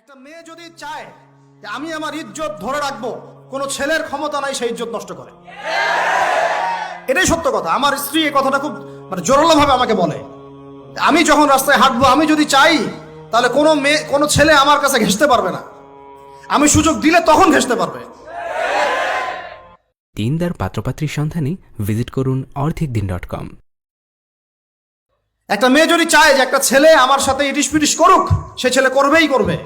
একটা মেয়ে যদি চায় যে আমি আমার ইজ্জত ধরে রাখবো, কোনো ছেলের ক্ষমতা নাই সেই ইজ্জত নষ্ট করে। এটাই সত্য কথা। আমার স্ত্রী এই কথাটা খুব জোরালো ভাবে আমাকে বলে, আমি যখন রাস্তায় হাঁটবো, আমি যদি চাই তাহলে কোনো ছেলে আমার কাছে ঘেঁষতে পারবে না, আমি সুযোগ দিলে তখন ঘেঁষতে পারবে। দিনদার পাত্রপাত্রীর সন্ধানে ভিজিট করুন orthicdin.com। একটা মেয়ে যদি চায় যে একটা ছেলে আমার সাথে ইটিস পিটিস করুক, সে ছেলে করবেই করবে।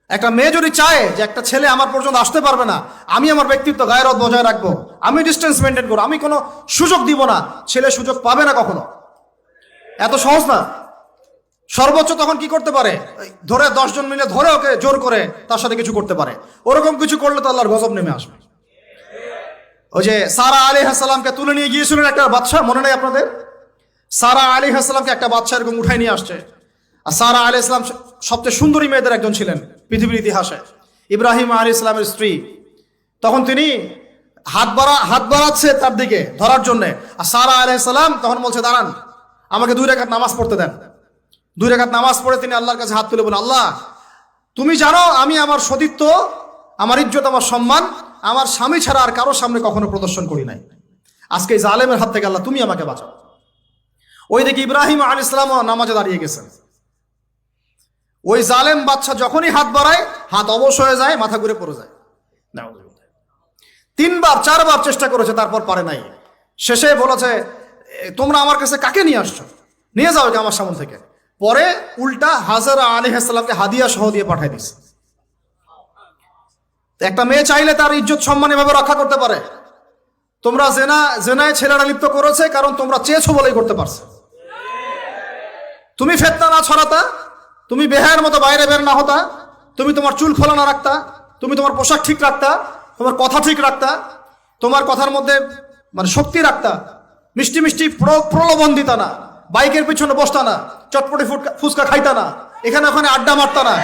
একটা মেয়ে যদি চায় যে একটা ছেলে আমার পর্যন্ত আসতে পারবে না, আমি আমার ব্যক্তিত্ব গায়রত বজায় রাখবো, আমি ডিস্টেন্স মেনটেন করবো, আমি কোনো সুযোগ দিব না, ছেলে সুযোগ পাবে না কখনো। এত সহজ না। সর্বোচ্চ তখন কি করতে পারে, ধরে 10 জন মিলে ধরে ওকে জোর করে তার সাথে কিছু করতে পারে। ওরকম কিছু করলে তো আল্লাহর গজব নেমে আসবে। ওই যে সারা আলাইহিস সালামকে তুলে নিয়ে গিয়েছিলেন একটা বাদশা, মনে নেই আপনাদের? সারা আলাইহিস সালামকে একটা বাদশা এরকম উঠাই নিয়ে আসছে। আর সারা আলাইহিস সালাম সবচেয়ে সুন্দরী মেয়েদের একজন ছিলেন পৃথিবীর ইতিহাসে, ইব্রাহিম আলাইহিস সালামের স্ত্রী। তখন তিনি হাত বাড়াচ্ছে তার দিকে ধরার জন্য, আর সারা আলাইহিস সালাম তখন বলছে, দাঁড়ান, আমাকে 2 রাকাত নামাজ পড়তে দেন। 2 রাকাত নামাজ পড়ে তিনি আল্লাহর কাছে হাত তুলে বলেন, আল্লাহ, তুমি জানো আমি আমার সতীত্ব, আমার ইজ্জত, আমার সম্মান আমার স্বামী ছাড়া আর কারোর সামনে কখনো প্রদর্শন করি নাই। আজকে এই জালেমের হাত থেকে আল্লাহ তুমি আমাকে বাঁচাও। ওই দিকে ইব্রাহিম আলাইহিস সালাম নামাজে দাঁড়িয়ে গেছেন। ওই জালেম বাদশা যখনই হাত বাড়ায়, হাত অবশ হয়ে যায়, মাথা ঘুরে পড়ে যায়। 3বার 4বার চেষ্টা করেছে, তারপর পারে নাই। শেষে বলেছে, তোমরা আমার কাছে কাকে নিয়ে আসছো, নিয়ে যাও আমার সামনে থেকে। পরে উল্টা হাজরা আলাইহিস সালামকে হাদিয়া সহ দিয়ে পাঠায় দিছে। একটা মেয়ে চাইলে তার ইজ্জত সম্মান এভাবে রক্ষা করতে পারে। তোমরা জেনায় ছেলেরা লিপ্ত করেছে কারণ তোমরা চেয়েছো বলেই করতে পারছে। তুমি ফিতনা না ছড়াতা, তুমি বেহায়ের মতো বাইরে বের না হতা, তুমি তোমার চুল খোলা না রাখতা, তুমি তোমার পোশাক ঠিক রাখতা, তোমার কথা ঠিক রাখতা, তোমার কথার মধ্যে শক্তি রাখতা, মিষ্টি মিষ্টি প্রলোভন দিতা না, বাইকের পিছনে বসতা না, চটপটি ফুচকা খাইতা না, এখানে ওখানে আড্ডা মারতা না,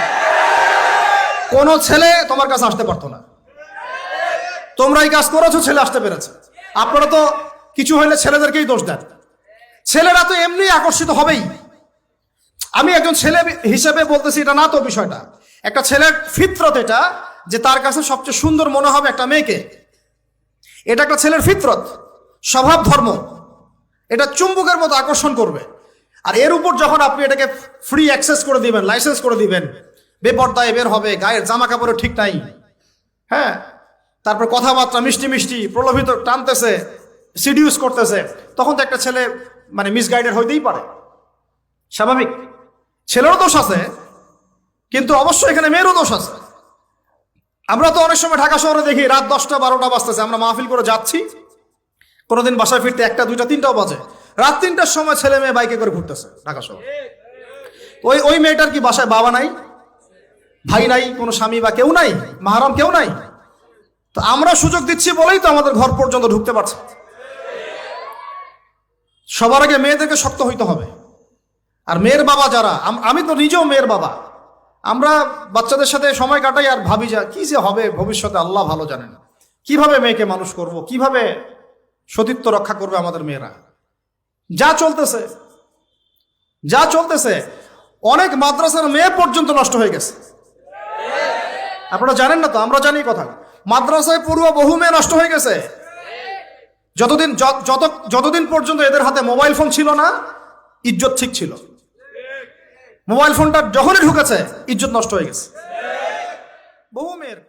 কোন ছেলে তোমার কাছে আসতে পারতো না। তোমরা এই কাজ করেছো, ছেলে আসতে পেরেছে। আপনারা তো কিছু হইলে ছেলেদেরকেই দোষ দেন। ছেলেরা তো এমনি আকর্ষিত হবেই। আমি একজন ছেলে হিসেবে বলতেছি এটা না তো বিষয়টা। একটা ছেলের ফিতরত এটা, যে তার কাছে সবচেয়ে সুন্দর মনে হবে একটা মেয়েকে। এটা একটা ছেলের ফিতরত, স্বভাব ধর্ম, এটা চুম্বকের মতো আকর্ষণ করবে। আর এর উপর যখন আপনি এটাকে ফ্রি অ্যাক্সেস করে দিবেন, লাইসেন্স করে দিবেন, বেপর্দায় বের হবে, গায়ের জামা কাপড়ও ঠিক নাই, হ্যাঁ, তারপর কথাবার্তা মিষ্টি মিষ্টি প্রলোভিত টানতেছে, সিডিউস করতেছে, তখন তো একটা ছেলে মিসগাইডেড হইতেই পারে, স্বাভাবিক। ছেলেরও দোষ আছে, কিন্তু অবশ্যই এখানে মেয়েরও দোষ আছে। আমরা তো অনেক সময় ঢাকা শহরে দেখি রাত 10টা 12টা বাজতেছে, আমরা মাহফিল করে যাচ্ছি, কোনোদিন বাসায় ফিরতে 1টা 2টা 3টাও বাজে। রাত 3টার সময় ছেলে মেয়ে বাইকে করে ঘুরতেছে ঢাকা শহরে। ওই মেয়েটার কি বাসায় বাবা নাই, ভাই নাই, কোনো স্বামী বা কেউ নাই, মাহারাম কেউ নাই? তো আমরা সুযোগ দিচ্ছি বলেই তো আমাদের ঘর পর্যন্ত ঢুকতে পারছে। সবার আগে মেয়েদেরকে শক্ত হইতে হবে। আর মেয়ের বাবা যারা, আমি তো নিজেও মেয়ের বাবা, আমরা বাচ্চাদের সাথে সময় কাটাই আর ভাবি যা কি যে হবে ভবিষ্যতে আল্লাহ ভালো জানেন। কিভাবে মেয়েকে মানুষ করব, কিভাবে সতীত্ব রক্ষা করবে আমাদের মেয়েরা। যা চলতেছে অনেক মাদ্রাসার মেয়ে পর্যন্ত নষ্ট হয়ে গেছে। আপনারা জানেন না তো, আমরা জানি কথা। মাদ্রাসায় পড়ুয়া বহু মেয়ে নষ্ট হয়ে গেছে। যতদিন পর্যন্ত এদের হাতে মোবাইল ফোন ছিল না, ইজ্জত ঠিক ছিল। মোবাইল ফোনটা যখনই ঢুকেছে, ইজ্জত নষ্ট হয়ে গেছে বহু মেয়ের।